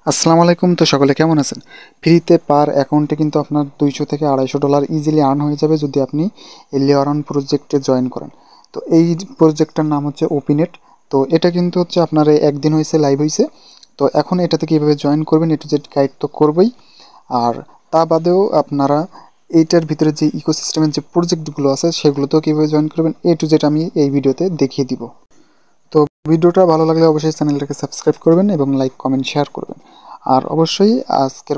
আসসালামু আলাইকুম। তো সকলে কেমন আছেন? ফ্রিতে পার অ্যাকাউন্টে কিন্তু আপনার 200 থেকে $250 ইজিলি আর্ন হয়ে যাবে যদি আপনি এই লেয়ারন প্রজেক্টে জয়েন করেন। তো এই প্রজেক্টটার নাম হচ্ছে ওপিনেট। তো এটা কিন্তু হচ্ছে আপনার এই একদিন হয়েছে, লাইভ হয়েছে। তো এখন এটাতে কীভাবে জয়েন করবেন, এ টু জেড গাইড তো করবই। আর তা বাদেও আপনারা এইটার ভিতরে যে ইকোসিস্টেমের যে প্রজেক্টগুলো আছে সেগুলোতেও কীভাবে জয়েন করবেন, এ টু জেড আমি এই ভিডিওতে দেখিয়ে দিব। তো ভিডিওটা ভালো লাগলে অবশ্যই চ্যানেলটাকে সাবস্ক্রাইব করবেন এবং লাইক কমেন্ট শেয়ার করবেন। আর অবশ্যই আজকের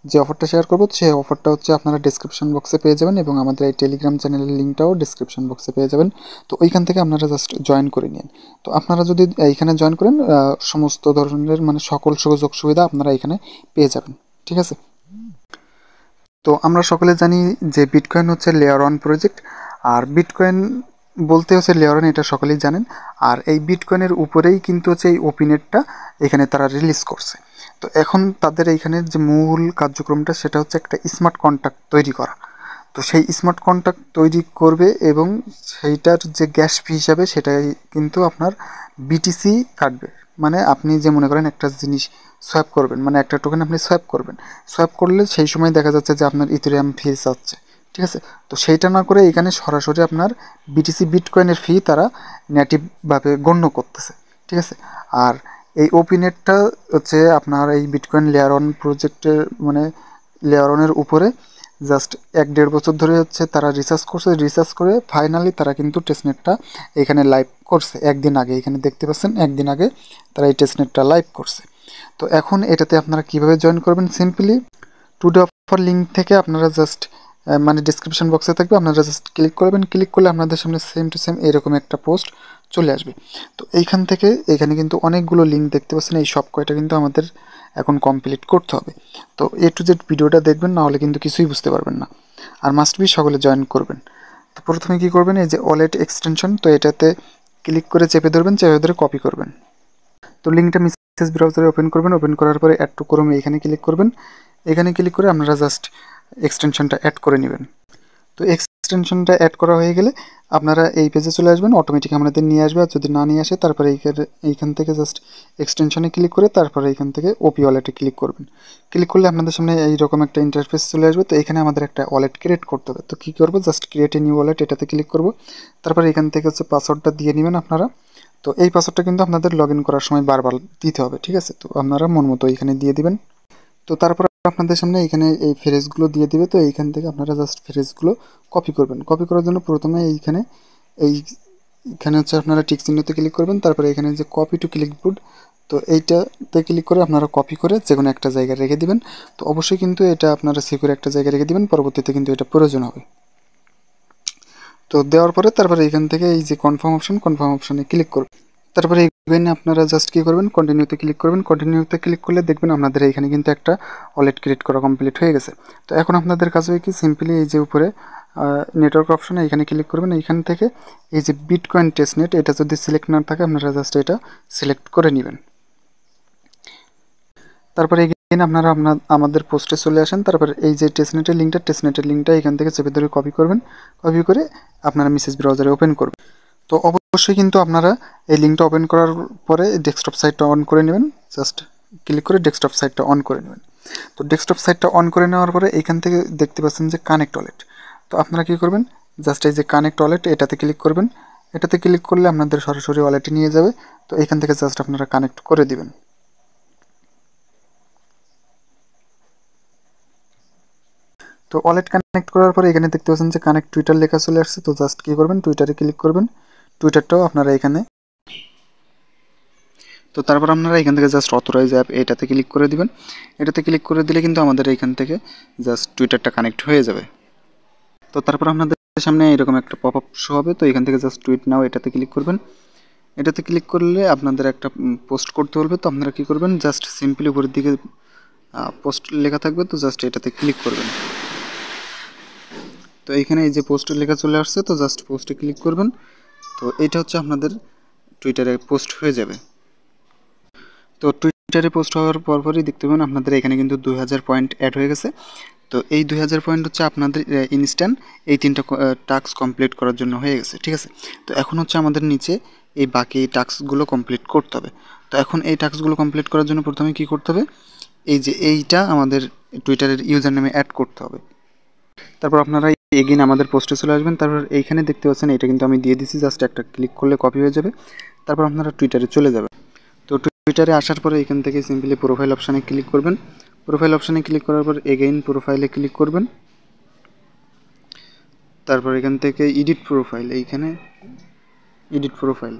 যে অফারটা শেয়ার করবো সেই অফারটা হচ্ছে আপনারা ডিসক্রিপশন বক্সে পেয়ে যাবেন এবং আমাদের এই টেলিগ্রাম চ্যানেলের লিঙ্কটাও ডিসক্রিপশন বক্সে পেয়ে যাবেন। তো ওইখান থেকে আপনারা জাস্ট জয়েন করে নিন। তো আপনারা যদি এইখানে জয়েন করেন সমস্ত ধরনের মানে সকল সুযোগ সুবিধা আপনারা এখানে পেয়ে যাবেন, ঠিক আছে? তো আমরা সকলে জানি যে বিটকয়েন হচ্ছে লেয়ার ওয়ান প্রজেক্ট। আর বিটকয়েন বলতে হচ্ছে লেয়ার ওয়ান, এটা সকলেই জানেন। আর এই বিটকয়েনের উপরেই কিন্তু হচ্ছে এই ওপিনেটটা এখানে তারা রিলিজ করছে। তো এখন তাদের এইখানের যে মূল কার্যক্রমটা সেটা হচ্ছে একটা স্মার্ট কন্ট্রাক্ট তৈরি করা। তো সেই স্মার্ট কন্ট্রাক্ট তৈরি করবে এবং সেইটার যে গ্যাস ফি হিসাবে সেটাই কিন্তু আপনার বিটিসি কাটবে। মানে আপনি যে মনে করেন একটা জিনিস সোয়াপ করবেন, মানে একটা টোকেন আপনি সোয়াপ করবেন, সোয়াপ করলে সেই সময় দেখা যাচ্ছে যে আপনার ইথেরিয়াম ফি যাচ্ছে, ঠিক আছে? তো সেইটা না করে এখানে সরাসরি আপনার বিটিসি বিটকয়েনের ফি তারা নেটিভভাবে গণ্য করতেছে, ঠিক আছে? আর এই ওপিনেটটা হচ্ছে আপনার এই বিটকয়েন লেয়ার ওয়ান প্রজেক্টের মানে লেয়ার ওয়ানের উপরে জাস্ট 1-1.5 বছর ধরে হচ্ছে তারা রিসার্চ করে ফাইনালি তারা কিন্তু টেস্টনেটটা এখানে লাইভ করছে একদিন আগে। এখানে দেখতে পাচ্ছেন একদিন আগে তারা এই টেস্টনেটটা লাইভ করছে। তো এখন এটাতে আপনারা কিভাবে জয়েন করবেন, সিম্পলি টুডে অফার লিঙ্ক থেকে আপনারা জাস্ট মানে ডিসক্রিপশন বক্সে থাকবে, আপনারা জাস্ট ক্লিক করবেন। ক্লিক করলে আপনাদের সামনে সেম টু সেম এরকম একটা পোস্ট চলে আসবে। তো এইখান থেকে এখানে কিন্তু অনেকগুলো লিঙ্ক দেখতে পাচ্ছেন, এই সব কয়টা কিন্তু আমাদের এখন কমপ্লিট করতে হবে। তো এ টু জেড ভিডিওটা দেখবেন, না হলে কিন্তু কিছুই বুঝতে পারবেন না। আর মাস্ট বি সকলে জয়েন করবেন। তো প্রথমে কী করবেন, এই যে ওয়ালেট এক্সটেনশন, তো এটাতে ক্লিক করে চেপে ধরবেন, চেপে ধরে কপি করবেন। তো লিঙ্কটা মেসেজ ব্রাউজারে ওপেন করবেন, ওপেন করার পরে অ্যাড টু ক্রোমে এখানে ক্লিক করবেন। এখানে ক্লিক করে আপনারা জাস্ট এক্সটেনশনটা অ্যাড করে নেবেন। তো এক্সটেনশনটা অ্যাড করা হয়ে গেলে আপনারা এই পেজে চলে আসবেন, অটোমেটিক আমাদের নিয়ে আসবে। আর যদি না নিয়ে আসে তারপরে এইখান থেকে জাস্ট এক্সটেনশনে ক্লিক করে তারপরে এইখান থেকে ওপি ওয়ালেটে ক্লিক করবেন। ক্লিক করলে আপনাদের সামনে এইরকম একটা ইন্টারফেস চলে আসবে। তো এখানে আমাদের একটা ওয়ালেট ক্রিয়েট করতে হবে। তো কী করবো, just create a new wallet, এটাতে ক্লিক করবো। তারপরে এখান থেকে হচ্ছে পাসওয়ার্ডটা দিয়ে নেবেন আপনারা। তো এই পাসওয়ার্ডটা কিন্তু আপনাদের লগ ইন করার সময় বারবার দিতে হবে, ঠিক আছে? তো আপনারা মন মতো এখানে দিয়ে দিবেন। তো তারপর আপনাদের সামনে এখানে এই ফ্রেজগুলো দিয়ে দিবে। তো এইখান থেকে আপনারা জাস্ট ফ্রেজগুলো কপি করবেন। কপি করার জন্য প্রথমে এইখানে হচ্ছে আপনারা টিক চিহ্নতে ক্লিক করবেন। তারপরে এখানে যে কপি টু ক্লিকবোর্ড, তো এইটাতে ক্লিক করে আপনারা কপি করে যে কোনো একটা জায়গায় রেখে দিবেন। তো অবশ্যই কিন্তু এটা আপনারা সিকিউর একটা জায়গায় রেখে দিবেন, পরবর্তীতে কিন্তু এটা প্রয়োজন হবে। তো দেওয়ার পরে তারপরে এখান থেকে এই যে কনফার্ম অপশনে ক্লিক করবেন। তারপরে এখানে আপনারা জাস্ট কী করবেন, কন্টিনিউতে ক্লিক করবেন। কন্টিনিউতে ক্লিক করলে দেখবেন আপনাদের এখানে কিন্তু একটা ওয়ালেট ক্রিয়েট করা কমপ্লিট হয়ে গেছে। তো এখন আপনাদের কাছে কি সিম্পলি এই যে উপরে নেটওয়ার্ক অপশনে এখানে ক্লিক করবেন। এইখান থেকে এই যে বিটকয়েন টেস্টনেট, এটা যদি সিলেক্ট না থাকে আপনারা জাস্ট এটা সিলেক্ট করে নেবেন। তারপরে এখানে আপনারা আমাদের পোস্টে চলে আসেন। তারপর এই যে টেস্টনেটের লিঙ্কটা এখান থেকে চেপে ধরে কপি করবেন। কপি করে আপনারা মেসেজ ব্রাউজারে ওপেন করবেন। তো অবশ্যই কিন্তু আপনারা এই লিঙ্কটা ওপেন করার পরে ডেস্কটপ সাইটটা অন করে নেবেন। জাস্ট ক্লিক করে ডেস্কটপ সাইটটা অন করে নেবেন। তো ডেস্কটপ সাইটটা অন করে নেওয়ার পরে এখান থেকে দেখতে পাচ্ছেন যে কানেক্ট ওয়ালেট। তো আপনারা কী করবেন, জাস্ট এই যে কানেক্ট ওয়ালেট এটাতে ক্লিক করবেন। এটাতে ক্লিক করলে আপনাদের সরাসরি ওয়ালেটে নিয়ে যাবে। তো এখান থেকে জাস্ট আপনারা কানেক্ট করে দিবেন। তো ওয়ালেট কানেক্ট করার পরে এখানে দেখতে পাচ্ছেন যে কানেক্ট টুইটার লেখা চলে আসছে। তো জাস্ট কী করবেন, টুইটারে ক্লিক করবেন। টুইটারটাও আপনারা এখানে, তো তারপর আপনারা এখান থেকে জাস্ট অথরাইজ অ্যাপ এটাতে ক্লিক করে দিবেন। এটাতে ক্লিক করে দিলে কিন্তু আমাদের এখান থেকে জাস্ট টুইটারটা কানেক্ট হয়ে যাবে। তো তারপর আপনাদের সামনে এরকম একটা পপ আপ শো হবে। তো এখান থেকে জাস্ট টুইট নাও এটাতে ক্লিক করবেন। এটাতে ক্লিক করলে আপনাদের একটা পোস্ট করতে বলবে। তো আপনারা কী করবেন, জাস্ট সিম্পলি উপরের দিকে পোস্ট লেখা থাকবে। তো জাস্ট এটাতে ক্লিক করবেন। তো এইখানে এই যে পোস্ট লেখা চলে আসছে, তো জাস্ট পোস্টে ক্লিক করবেন। তো এটা হচ্ছে আপনাদের টুইটারে পোস্ট হয়ে যাবে। তো টুইটারে পোস্ট হওয়ার পরপরই দেখতে পাবেন আপনাদের এখানে কিন্তু 2000 পয়েন্ট অ্যাড হয়ে গেছে। তো এই 2000 পয়েন্ট হচ্ছে আপনাদের ইনস্ট্যান্ট এই 3টা টাস্ক কমপ্লিট করার জন্য হয়ে গেছে, ঠিক আছে? তো এখন হচ্ছে আমাদের নিচে এই বাকি টাস্কগুলো কমপ্লিট করতে হবে। তো এখন এই টাস্কগুলো কমপ্লিট করার জন্য প্রথমে কি করতে হবে, এই যে এইটা আমাদের টুইটারের ইউজার নেমে অ্যাড করতে হবে। তারপর আপনারা এগেইন আমাদের পোস্টে চলে আসবেন। তারপর এইখানে দেখতে পাচ্ছেন এটা কিন্তু আমি দিয়ে দিছি, জাস্ট একটা ক্লিক করলে কপি হয়ে যাবে। তারপর আপনারা টুইটারে চলে যাবেন। তো টুইটারে আসার পরে এখান থেকে সিম্পলি প্রোফাইল অপশানে ক্লিক করবেন। প্রোফাইল অপশানে ক্লিক করার পর এগেইন প্রোফাইলে ক্লিক করবেন। তারপর এখান থেকে এডিট প্রোফাইল, এইখানে এডিট প্রোফাইল।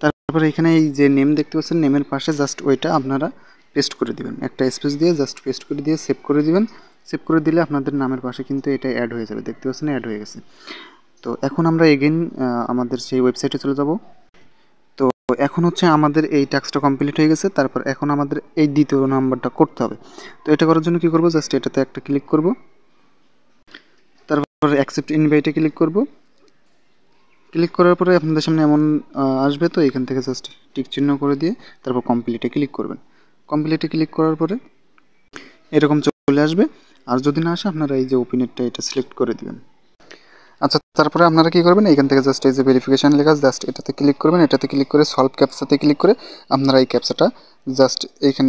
তারপর এখানে এই যে নেম দেখতে পাচ্ছেন, নেমের পাশে জাস্ট ওইটা আপনারা পেস্ট করে দিবেন, একটা স্পেস দিয়ে জাস্ট পেস্ট করে দিয়ে সেভ করে দিবেন। সেভ করে দিলে আপনাদের নামের পাশে কিন্তু এটা অ্যাড হয়ে যাবে, দেখতে পাচ্ছেন অ্যাড হয়ে গেছে। তো এখন আমরা এগেইন আমাদের সেই ওয়েবসাইটে চলে যাব। তো এখন হচ্ছে আমাদের এই টাস্কটা কমপ্লিট হয়ে গেছে। তারপর এখন আমাদের এই দ্বিতীয় নাম্বারটা করতে হবে। তো এটা করার জন্য কী করবো, জাস্ট এটাতে একটা ক্লিক করব। তারপর অ্যাকসেপ্ট ইনভাইটে ক্লিক করব। ক্লিক করার পরে আপনাদের সামনে এমন আসবে। তো এখান থেকে জাস্ট টিক চিহ্ন করে দিয়ে তারপর কমপ্লিটে ক্লিক করবেন। কমপ্লিটে ক্লিক করার পরে এরকম চলে আসবে। আর যদি না আসে আপনারা এই যে ওপেনেরটা এটা সিলেক্ট করে দিবেন। আচ্ছা, তারপরে আপনারা কী করবেন, এখান থেকে জাস্ট এই যে ভেরিফিকেশান লেখা জাস্ট এটাতে ক্লিক করবেন। এটাতে ক্লিক করে সলভ ক্যাপচাতে ক্লিক করে আপনারা এই ক্যাপচাটা জাস্ট এইখান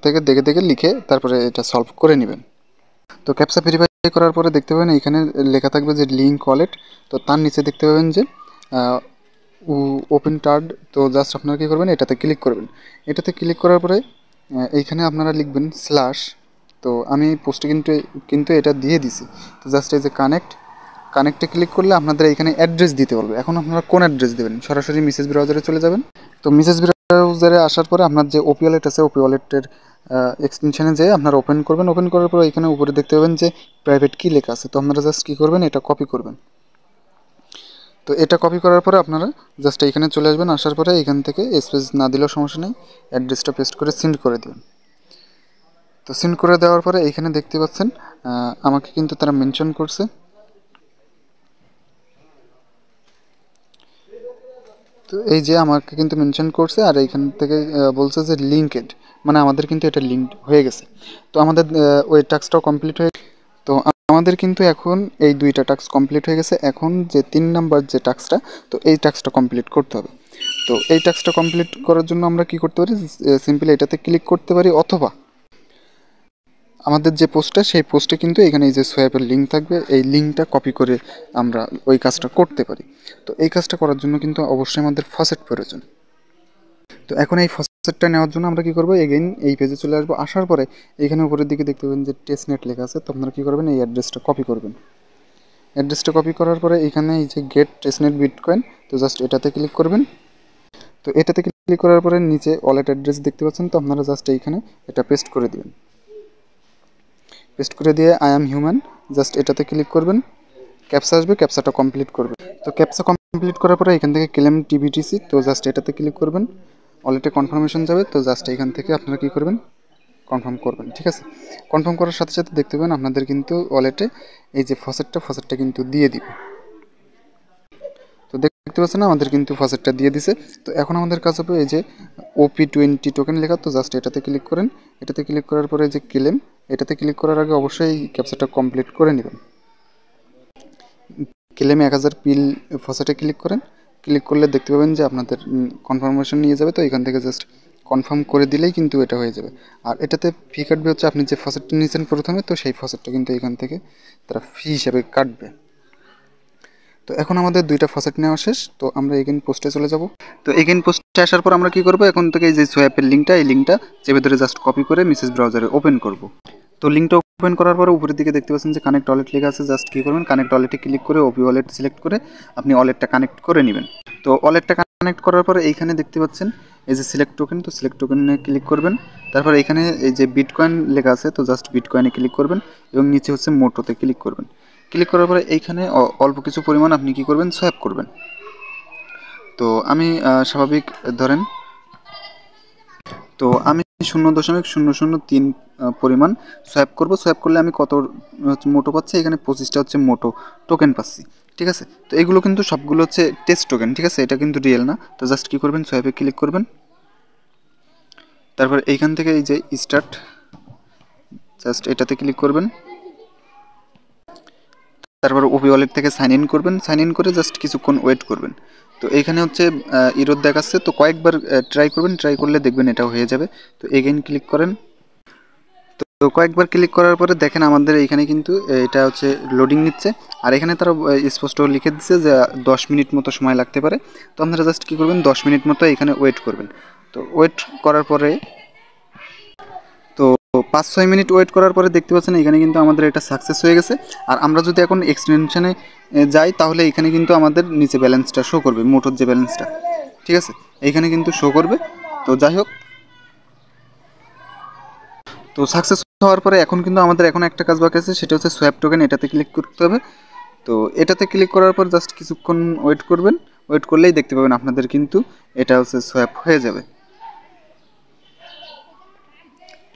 থেকে দেখে দেখে লিখে তারপরে এটা সলভ করে নেবেন। তো ক্যাপচা ভেরিফাই করার পরে দেখতে পাবেন এখানে লেখা থাকবে যে লিঙ্ক ওয়ালেট। তো তার নিচে দেখতে পাবেন যে ওপেন টার্ড। তো জাস্ট আপনারা কী করবেন, এটাতে ক্লিক করবেন। এটাতে ক্লিক করার পরে এইখানে আপনারা লিখবেন স্ল্যাশ। তো আমি পোস্টে কিন্তু এটা দিয়ে দিছি। তো জাস্ট এই যে কানেক্টে ক্লিক করলে আপনাদের এখানে অ্যাড্রেস দিতে বলবে। এখন আপনারা কোন অ্যাড্রেস দেবেন, সরাসরি মেসেজ ব্রাউজারে চলে যাবেন। তো মেসেজ ব্রাউজারে আসার পরে আপনার যে ওপি ওয়ালেট আছে, ওপি ওয়ালেটের এক্সটেনশানে যেয়ে আপনারা ওপেন করবেন। ওপেন করার পর এখানে উপরে দেখতে পাবেন যে প্রাইভেট কি লেখা আছে। তো আপনারা জাস্ট কী করবেন, এটা কপি করবেন। তো এটা কপি করার পরে আপনারা জাস্ট এইখানে চলে আসবেন। আসার পরে এখান থেকে স্পেস না দিলেও সমস্যা নেই, অ্যাড্রেসটা পেস্ট করে সেন্ড করে দেবেন। তো সেন্ড করে দেওয়ার পরে এইখানে দেখতে পাচ্ছেন আমাকে কিন্তু তারা মেনশন করছে। তো এই যে আমাকে কিন্তু মেনশন করছে, আর এইখান থেকে বলছে যে লিঙ্কেড, মানে আমাদের কিন্তু এটা লিঙ্কড হয়ে গেছে। তো আমাদের ওই টাস্কটাও কমপ্লিট হয়ে, তো আমাদের কিন্তু এখন এই দুইটা টাস্ক কমপ্লিট হয়ে গেছে। এখন যে 3 নাম্বার যে টাস্কটা, তো এই টাস্কটা কমপ্লিট করতে হবে। তো এই টাস্কটা কমপ্লিট করার জন্য আমরা কি করতে পারি, সিম্পলি এটাতে ক্লিক করতে পারি, অথবা আমাদের যে পোস্টটা সেই পোস্টে কিন্তু এখানে এই যে সোয়াইপের লিঙ্ক থাকবে, এই লিঙ্কটা কপি করে আমরা ওই কাজটা করতে পারি। তো এই কাজটা করার জন্য কিন্তু অবশ্যই আমাদের ফসেট প্রয়োজন। তো এখন এই ফসেটটা নেওয়ার জন্য আমরা কী করবো, এগেইন এই পেজে চলে আসবো। আসার পরে এখানে উপরের দিকে দেখতে পাবেন যে টেস্টনেট লেখা আছে। তো আপনারা কী করবেন, এই অ্যাড্রেসটা কপি করবেন। অ্যাড্রেসটা কপি করার পরে এখানে এই যে গেট টেস্টনেট বিটকয়েন, তো জাস্ট এটাতে ক্লিক করবেন। তো এটাতে ক্লিক করার পরে নিচে ওয়ালেট অ্যাড্রেস দেখতে পাচ্ছেন। তো আপনারা জাস্ট এইখানে এটা পেস্ট করে দিবেন। পেস্ট করে দিয়ে আই অ্যাম হিউম্যান, জাস্ট এটাতে ক্লিক করবেন। ক্যাপসা আসবে, ক্যাপসাটা কমপ্লিট করবেন। তো ক্যাপসা কমপ্লিট করার পরে এখান থেকে ক্লেম টিবিটিসি, তো জাস্ট এটাতে ক্লিক করবেন। ওয়ালেটে কনফার্মেশন যাবে। তো জাস্ট এখান থেকে আপনারা কী করবেন, কনফার্ম করবেন। ঠিক আছে, কনফার্ম করার সাথে সাথে দেখতে পাবেন আপনাদের কিন্তু ওয়ালেটে এই যে ফসেটটা কিন্তু দিয়ে দিবে। তো দেখতে পাচ্ছেন আমাদের কিন্তু ফসেটটা দিয়ে দিছে। তো এখন আমাদের কাজ হবে এই যে OP20 টোকেন লেখা। তো জাস্ট এটাতে ক্লিক করেন। এটাতে ক্লিক করার পরে যে ক্লেম, এটাতে ক্লিক করার আগে অবশ্যই ক্যাপচাটা কমপ্লিট করে নেবেন। ক্লেমে 1000 পিল ফসেটে ক্লিক করেন। ক্লিক করলে দেখতে পাবেন যে আপনাদের কনফার্মেশন নিয়ে যাবে। তো এখান থেকে জাস্ট কনফার্ম করে দিলেই কিন্তু এটা হয়ে যাবে। আর এটাতে ফি কাটবে হচ্ছে আপনি যে ফসেটটা নিয়েছেন প্রথমে, তো সেই ফসেটটা কিন্তু এখান থেকে তারা ফি হিসাবে কাটবে। তো এখন আমাদের দুইটা ফসেট নেওয়া শেষ। তো আমরা এগেইন পোস্টে চলে যাব। তো এগেইন পোস্টে আসার পর আমরা কি করব, এখন থেকে এই যে সোয়াপের লিঙ্কটা, এই লিঙ্কটা চেপে ধরে জাস্ট কপি করে মেসেজ ব্রাউজারে ওপেন করব। তো লিঙ্কটা ওপেন করার পরে উপরের দিকে দেখতে পাচ্ছেন যে কানেক্ট ওয়ালেট লেখা আছে। জাস্ট কী করবেন, কানেক্ট ওয়ালেটে ক্লিক করে ওপি ওয়ালেট সিলেক্ট করে আপনি ওয়ালেটটা কানেক্ট করে নেবেন। তো ওয়ালেটটা কানেক্ট করার পরে এইখানে দেখতে পাচ্ছেন এই যে সিলেক্ট টোকেন, তো সিলেক্ট টোকেনে ক্লিক করবেন। তারপর এখানে এই যে বিটকয়েন লেখা আছে, তো জাস্ট বিটকয়েনে ক্লিক করবেন এবং নিচে হচ্ছে মোটোতে ক্লিক করবেন। ক্লিক করার পরে এইখানে অল্প কিছু পরিমাণ আপনি কি করবেন, সোয়াপ করবেন। তো আমি স্বাভাবিক ধরেন, তো আমি 0.003 পরিমাণ সোয়াপ করব। সোয়াপ করলে আমি কত মোটো পাচ্ছি, এখানে 25টা হচ্ছে মোটো টোকেন পাচ্ছি। ঠিক আছে, তো এগুলো কিন্তু সবগুলো হচ্ছে টেস্ট টোকেন। ঠিক আছে, এটা কিন্তু রিয়েল না। তো জাস্ট কী করবেন, সোয়াপে ক্লিক করবেন। তারপর এইখান থেকে এই যে স্টার্ট, জাস্ট এটাতে ক্লিক করবেন। তারপর ওপি ওয়ালেট থেকে সাইন ইন করবেন। সাইন ইন করে জাস্ট কিছুক্ষণ ওয়েট করবেন। তো এইখানে হচ্ছে ইরোর দেখাচ্ছে, তো কয়েকবার ট্রাই করবেন, ট্রাই করলে দেখবেন এটা হয়ে যাবে। তো এগেইন ক্লিক করেন। তো কয়েকবার ক্লিক করার পরে দেখেন আমাদের এইখানে কিন্তু এটা হচ্ছে লোডিং নিচ্ছে, আর এখানে তারা স্পষ্ট লিখে দিচ্ছে যে 10 মিনিট মতো সময় লাগতে পারে। তো আপনারা জাস্ট কী করবেন, 10 মিনিট মতো এখানে ওয়েট করবেন। তো ওয়েট করার পরে, তো 5-6 মিনিট ওয়েট করার পরে দেখতে পাচ্ছেন এখানে কিন্তু আমাদের এটা সাকসেস হয়ে গেছে। আর আমরা যদি এখন এক্সটেনশনে যাই তাহলে এখানে কিন্তু আমাদের নিচে ব্যালেন্সটা শো করবে, মোটর যে ব্যালেন্সটা, ঠিক আছে, এইখানে কিন্তু শো করবে। তো যাই হোক, তো সাকসেস হওয়ার পরে এখন কিন্তু আমাদের এখন একটা কাজ বাকি আছে, সেটা হচ্ছে সোয়াপ টোকেন, এটাতে ক্লিক করতে হবে। তো এটাতে ক্লিক করার পর জাস্ট কিছুক্ষণ ওয়েট করবেন, ওয়েট করলেই দেখতে পাবেন আপনাদের কিন্তু এটা হচ্ছে সোয়াপ হয়ে যাবে।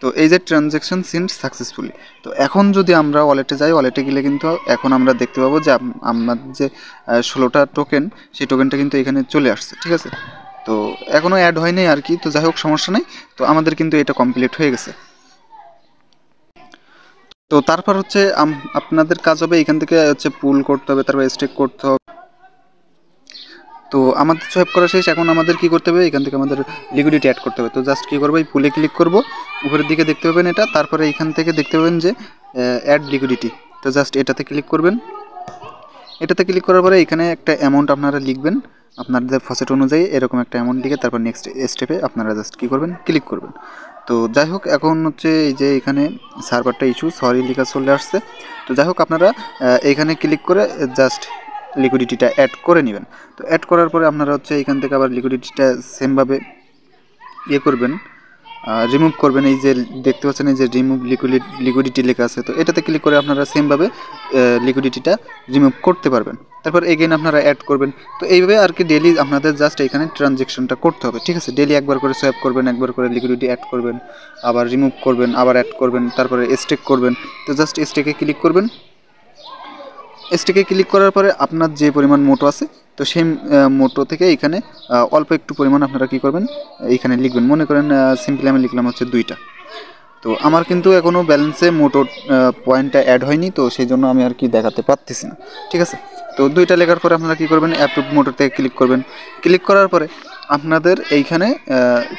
তো এই যে ট্রানজ্যাকশন সেন্ড সাকসেসফুলি। তো এখন যদি আমরা ওয়ালেটে যাই, ওয়ালেটে গেলে কিন্তু এখন আমরা দেখতে পাবো যে আমার যে 16টা টোকেন, সেই টোকেনটা কিন্তু এখানে চলে আসছে, ঠিক আছে। তো এখনও অ্যাড হয়নি আর কি, তো যাই হোক সমস্যা নেই। তো আমাদের কিন্তু এটা কমপ্লিট হয়ে গেছে। তো তারপর হচ্ছে আপনাদের কাজ হবে এখান থেকে হচ্ছে পুল করতে হবে, তারপর স্টেক করতে হবে। তো আমাদের সোয়াপ করা শেষ, এখন আমাদের কি করতে হবে, এখান থেকে আমাদের লিকুইডিটি অ্যাড করতে হবে। তো জাস্ট কী করবো, এই পুলে ক্লিক করব, উপরের দিকে দেখতে পাবেন এটা, তারপরে এখান থেকে দেখতে পাবেন যে অ্যাড লিকুইডিটি। তো জাস্ট এটাতে ক্লিক করবেন। এটাতে ক্লিক করার পরে এখানে একটা অ্যামাউন্ট আপনারা লিখবেন আপনাদের ফসেট অনুযায়ী, এরকম একটা অ্যামাউন্ট লিখে তারপর নেক্সট স্টেপে আপনারা জাস্ট কী করবেন, ক্লিক করবেন। তো যাই হোক, এখন হচ্ছে এই যে এখানে সার্ভারটা ইস্যু সরি লেখা চলে আসছে। তো যাই হোক, আপনারা এখানে ক্লিক করে জাস্ট লিকুইডিটিটা অ্যাড করে নেবেন। তো অ্যাড করার পরে আপনারা হচ্ছে এখান থেকে আবার লিকুইডিটিটা সেমভাবে ইয়ে করবেন, রিমুভ করবেন। এই যে দেখতে পাচ্ছেন এই যে রিমুভ লিকুইডিটি লেখা আছে, তো এটাতে ক্লিক করে আপনারা সেমভাবে লিকুইডিটিটা রিমুভ করতে পারবেন। তারপর এগেইন আপনারা অ্যাড করবেন। তো এইভাবে আর কি ডেলি আপনাদের জাস্ট এখানে ট্রানজ্যাকশনটা করতে হবে, ঠিক আছে। ডেলি একবার করে সোয়াপ করবেন, একবার করে লিকুইডিটি অ্যাড করবেন, আবার রিমুভ করবেন, আবার অ্যাড করবেন, তারপরে স্টেক করবেন। তো জাস্ট স্টেকে ক্লিক করবেন। স্টেকে ক্লিক করার পরে আপনার যে পরিমাণ মোটো আছে, তো সেই মোটো থেকে এখানে অল্প একটু পরিমাণ আপনারা কী করবেন, এইখানে লিখবেন। মনে করেন সিম্পলি আমি লিখলাম হচ্ছে 2টা। তো আমার কিন্তু এখনও ব্যালেন্সে মোটো পয়েন্টটা অ্যাড হয়নি, তো সেই জন্য আমি আর কি দেখাতে পারতেছি না, ঠিক আছে। তো 2টা লেখার পরে আপনারা কী করবেন, অ্যাপ্রুভ মোটর থেকে ক্লিক করবেন। ক্লিক করার পরে আপনাদের এইখানে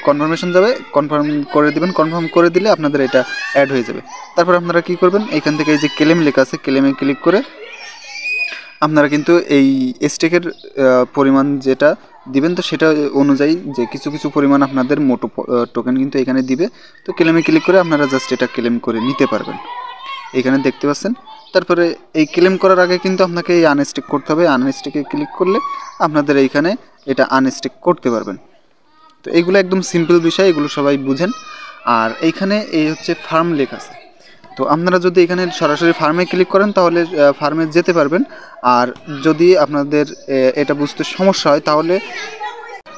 কনফার্মেশন যাবে, কনফার্ম করে দিবেন। কনফার্ম করে দিলে আপনাদের এটা অ্যাড হয়ে যাবে। তারপর আপনারা কী করবেন, এইখান থেকে এই যে ক্লেম লেখা আছে, ক্লেমে ক্লিক করে আপনারা কিন্তু এই স্টেকের পরিমাণ যেটা দিবেন, তো সেটা অনুযায়ী যে কিছু কিছু পরিমাণ আপনাদের মোটো টোকেন কিন্তু এখানে দিবে। তো ক্লেমে ক্লিক করে আপনারা জাস্ট এটা ক্লেম করে নিতে পারবেন, এখানে দেখতে পাচ্ছেন। তারপরে এই ক্লেম করার আগে কিন্তু আপনাকে এই আনস্টেক করতে হবে। আনস্টেকে ক্লিক করলে আপনাদের এইখানে এটা আনস্টেক করতে পারবেন। তো এইগুলো একদম সিম্পল বিষয়, এগুলো সবাই বুঝেন। আর এইখানে এই হচ্ছে ফার্ম লেখা আছে, তো আপনারা যদি এখানে সরাসরি ফার্মে ক্লিক করেন তাহলে ফার্মে যেতে পারবেন। আর যদি আপনাদের এটা বুঝতে সমস্যা হয় তাহলে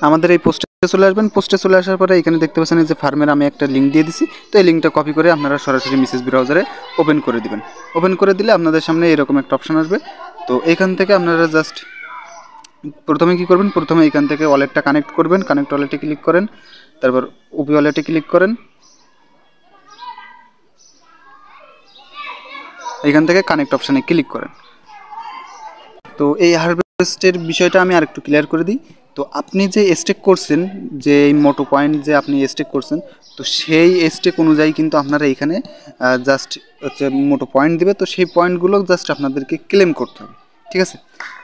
আমাদের এই পোস্টে চলে আসবেন। পোস্টে চলে আসার পরে এখানে দেখতে পাচ্ছেন যে ফার্মের আমি একটা লিঙ্ক দিয়ে দিছি। তো এই লিঙ্কটা কপি করে আপনারা সরাসরি মেসেজ ব্রাউজারে ওপেন করে দিবেন। ওপেন করে দিলে আপনাদের সামনে এরকম একটা অপশান আসবে। তো এখান থেকে আপনারা জাস্ট প্রথমে কী করবেন, প্রথমে এখান থেকে ওয়ালেটটা কানেক্ট করবেন। কানেক্ট ওয়ালেটে ক্লিক করেন, তারপর ওপি ওয়ালেটে ক্লিক করেন, এখান থেকে কানেক্ট অপশানে ক্লিক করেন। তো এই হারভেস্টের বিষয়টা আমি আরেকটু ক্লিয়ার করে দিই। তো আপনি যে স্টেক করছেন, যে এই মোটো পয়েন্ট যে আপনি স্টেক করছেন, তো সেই স্টেক অনুযায়ী কিন্তু আপনারা এখানে জাস্ট হচ্ছে মোটো পয়েন্ট দিবে। তো সেই পয়েন্টগুলো জাস্ট আপনাদেরকে ক্লেম করতে হবে, ঠিক আছে।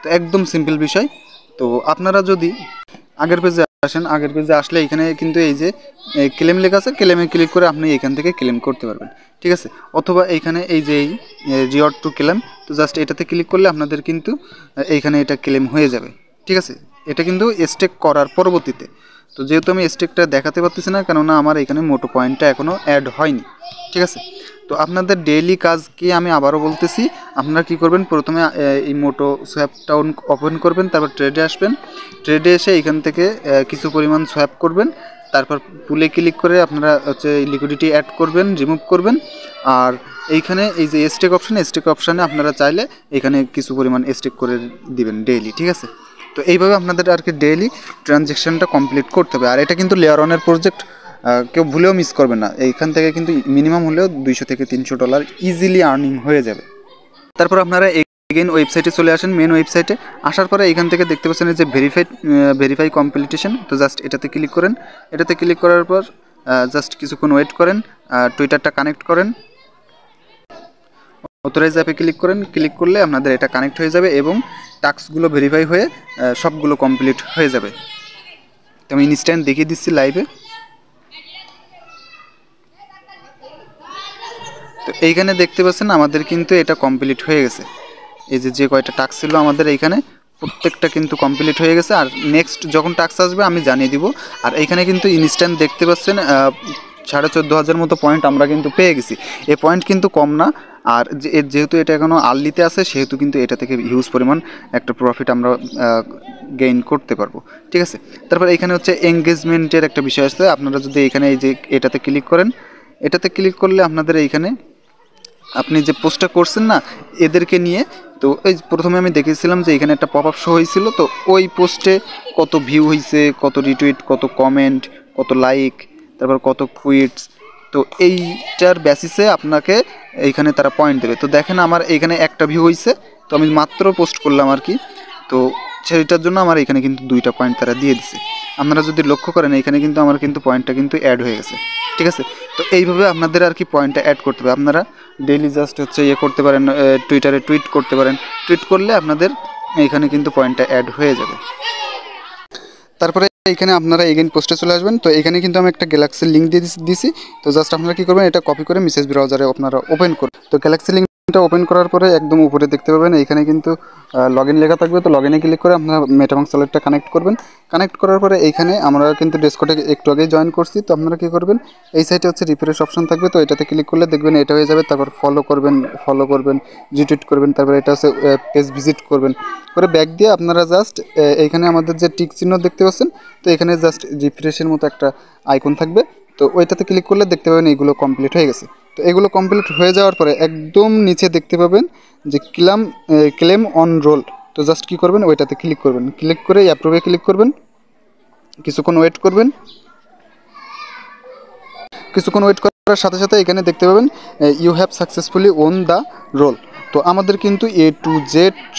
তো একদম সিম্পল বিষয়। তো আপনারা যদি আগের পেজে আসেন, আগের পেজে আসলে এখানে কিন্তু এই যে ক্লেম লেখা আছে, ক্লেমে ক্লিক করে আপনি এখান থেকে ক্লেম করতে পারবেন, ঠিক আছে। অথবা এইখানে এই যে রিওয়ার্ড টু ক্লেম, তো জাস্ট এটাতে ক্লিক করলে আপনাদের কিন্তু এইখানে এটা ক্লেম হয়ে যাবে, ঠিক আছে। এটা কিন্তু স্টেক করার পরবর্তীতে। তো যেহেতু আমি স্টেকটা দেখাতে পারতেছি না, কেননা আমার এখানে মোটো পয়েন্টটা এখনও অ্যাড হয়নি, ঠিক আছে। তো আপনাদের ডেইলি কাজ কি আমি আবারও বলতেছি, আপনারা কী করবেন, প্রথমে এই মোটো সোয়াপটা ওপেন করবেন, তারপর ট্রেডে আসবেন। ট্রেডে এসে এখান থেকে কিছু পরিমাণ সোয়াপ করবেন, তারপর পুলে ক্লিক করে আপনারা হচ্ছে লিকুইডিটি অ্যাড করবেন, রিমুভ করবেন। আর এইখানে এই যে স্টেক অপশানে আপনারা চাইলে এখানে কিছু পরিমাণ স্টেক করে দিবেন ডেইলি, ঠিক আছে। তো এইভাবে আপনাদের আর কি ডেইলি ট্রানজ্যাকশানটা কমপ্লিট করতে হবে। আর এটা কিন্তু লেয়ার ওয়ানের প্রজেক্ট, কেউ ভুলেও মিস করবে না। এইখান থেকে কিন্তু মিনিমাম হলেও $200 থেকে $300 ইজিলি আর্নিং হয়ে যাবে। তারপর আপনারা এগেইন ওয়েবসাইটে চলে আসেন, মেন ওয়েবসাইটে আসার পরে এখান থেকে দেখতে পাচ্ছেন যে ভেরিফাই কমপ্লিটেশন। তো জাস্ট এটাতে ক্লিক করেন। এটাতে ক্লিক করার পর জাস্ট কিছুক্ষণ ওয়েট করেন, টুইটারটা কানেক্ট করেন, অথরাইজ অ্যাপে ক্লিক করেন। ক্লিক করলে আপনাদের এটা কানেক্ট হয়ে যাবে এবং টাস্কগুলো ভেরিফাই হয়ে সবগুলো কমপ্লিট হয়ে যাবে। তো আমি ইনস্ট্যান্ট দেখিয়ে দিচ্ছি লাইভে। তো এইখানে দেখতে পাচ্ছেন আমাদের কিন্তু এটা কমপ্লিট হয়ে গেছে। এই যে কয়টা টাস্ক ছিল আমাদের এইখানে প্রত্যেকটা কিন্তু কমপ্লিট হয়ে গেছে। আর নেক্সট যখন টাস্ক আসবে আমি জানিয়ে দিব। আর এইখানে কিন্তু ইনস্ট্যান্ট দেখতে পাচ্ছেন 14,500 মতো পয়েন্ট আমরা কিন্তু পেয়ে গেছি। এই পয়েন্ট কিন্তু কম না। আর যেহেতু এটা এখনও আর্লিতে আছে সেহেতু কিন্তু এটা থেকে হিউজ পরিমাণ একটা প্রফিট আমরা গেইন করতে পারবো। ঠিক আছে, তারপর এখানে হচ্ছে এঙ্গেজমেন্টের একটা বিষয় আছে। আপনারা যদি এখানে এই যে এটাতে ক্লিক করেন, এটাতে ক্লিক করলে আপনাদের এইখানে আপনি যে পোস্টটা করছেন না এদেরকে নিয়ে, তো এই প্রথমে আমি দেখেছিলাম যে এখানে একটা পপ আপ শো হয়েছিল। তো ওই পোস্টে কত ভিউ হয়েছে, কত রিটুইট, কত কমেন্ট, কত লাইক, তারপর কত কুইটস, তো এইটার বেসিসে আপনাকে এইখানে তারা পয়েন্ট দেবে। তো দেখেন আমার এইখানে একটা ভিউ হয়েছে, তো আমি মাত্র পোস্ট করলাম আর কি। তো সেটার জন্য আমার এখানে কিন্তু 2টা পয়েন্ট তারা দিয়ে দিছে। আপনারা যদি লক্ষ্য করেন এখানে কিন্তু আমার কিন্তু পয়েন্টটা কিন্তু অ্যাড হয়ে গেছে। ঠিক আছে, তো এইভাবে আপনাদের আর কি পয়েন্টটা অ্যাড করতে হবে। আপনারা ডেইলি জাস্ট হচ্ছে করতে পারেন, টুইটারে টুইট করতে পারেন। টুইট করলে আপনাদের এইখানে কিন্তু পয়েন্টটা অ্যাড হয়ে যাবে। তারপরে এখানে আপনারা এগেইন পোস্টে চলে আসবেন। তো এখানে কিন্তু আমি একটা গ্যালাক্সির লিঙ্ক দিয়ে দিছি। তো জাস্ট আপনারা কী করবেন, এটা কপি করে মেসেজ ব্রাউজারে আপনারা ওপেন করবেন। তো গ্যালাক্সি লিঙ্কটা ওপেন করার পরে একদম উপরে দেখতে পাবেন এখানে কিন্তু লগ ইন লেখা থাকবে। তো লগ ইনে ক্লিক করে আপনারা মেটামাস্ক ওয়ালেটটা কানেক্ট করবেন। কানেক্ট করার পরে এইখানে আমরা কিন্তু ডেসকটে একটু আগেই জয়েন করছি। তো আপনারা কী করবেন, এই সাইটে হচ্ছে রিফ্রেশ অপশন থাকবে। তো এটাতে ক্লিক করলে দেখবেন এটা হয়ে যাবে। তারপর ফলো করবেন, রিটুইট করবেন, তারপর এটা হচ্ছে পেজ ভিজিট করবেন। করে ব্যাক দিয়ে আপনারা জাস্ট এইখানে আমাদের যে টিক চিহ্ন দেখতে পাচ্ছেন, তো এখানে জাস্ট রিফ্রেশের মতো একটা আইকন থাকবে। তো ওইটাতে ক্লিক করলে দেখতে পাবেন এইগুলো কমপ্লিট হয়ে গেছে। তো এগুলো কমপ্লিট হয়ে যাওয়ার পরে একদম নিচে দেখতে পাবেন যে ক্লেম অন রোল। তো জাস্ট কী করবেন, ওইটাতে ক্লিক করবেন। ক্লিক করে অ্যাপ্রুভে ক্লিক করবেন, কিছুক্ষণ ওয়েট করবেন। কিছুক্ষণ ওয়েট করার সাথে সাথে এখানে দেখতে পাবেন you have successfully own the role. তো আমাদের কিন্তু A to Z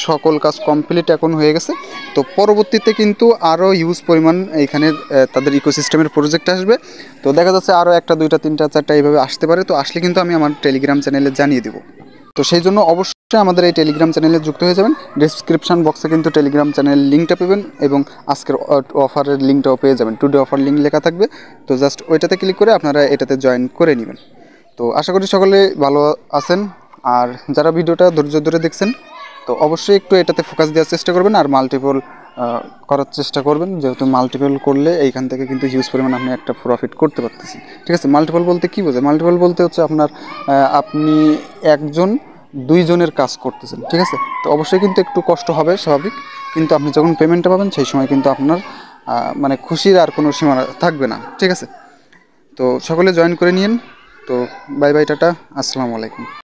সকল কাজ কমপ্লিট এখন হয়ে গেছে। তো পরবর্তীতে কিন্তু আরও হিউজ পরিমাণ এখানে তাদের ইকোসিস্টেমের প্রজেক্ট আসবে। তো দেখা যাচ্ছে আরও 1টা 2টা 3টা 4টা এইভাবে আসতে পারে। তো আসলে কিন্তু আমি আমার টেলিগ্রাম চ্যানেলে জানিয়ে দেবো। তো সেই জন্য অবশ্যই আমাদের এই টেলিগ্রাম চ্যানেলে যুক্ত হয়ে যাবেন। ডেসক্রিপশন বক্সে কিন্তু টেলিগ্রাম চ্যানেলের লিঙ্কটা পাবেন এবং আজকের অফারের লিঙ্কটাও পেয়ে যাবেন। টুডে অফার লিঙ্ক লেখা থাকবে। তো জাস্ট ওইটাতে ক্লিক করে আপনারা এটাতে জয়েন করে নেবেন। তো আশা করি সকলে ভালো আছেন। আর যারা ভিডিওটা ধৈর্য ধরে দেখছেন, তো অবশ্যই একটু এটাতে ফোকাস দেওয়ার চেষ্টা করবেন আর মাল্টিপল করার চেষ্টা করবেন। যেহেতু মাল্টিপল করলে এইখান থেকে কিন্তু হিউজ পরিমাণ আপনি একটা প্রফিট করতে পারতেছেন। ঠিক আছে, মাল্টিপল বলতে কী বোঝায়? মাল্টিপল বলতে হচ্ছে আপনি একজন 2 জনের কাজ করতেছেন। ঠিক আছে, তো অবশ্যই কিন্তু একটু কষ্ট হবে, স্বাভাবিক। কিন্তু আপনি যখন পেমেন্টটা পাবেন সেই সময় কিন্তু আপনার মানে খুশির আর কোনো সীমা থাকবে না। ঠিক আছে, তো সকলে জয়েন করে নিন। তো বাই বাই, টাটা, আসসালামু আলাইকুম।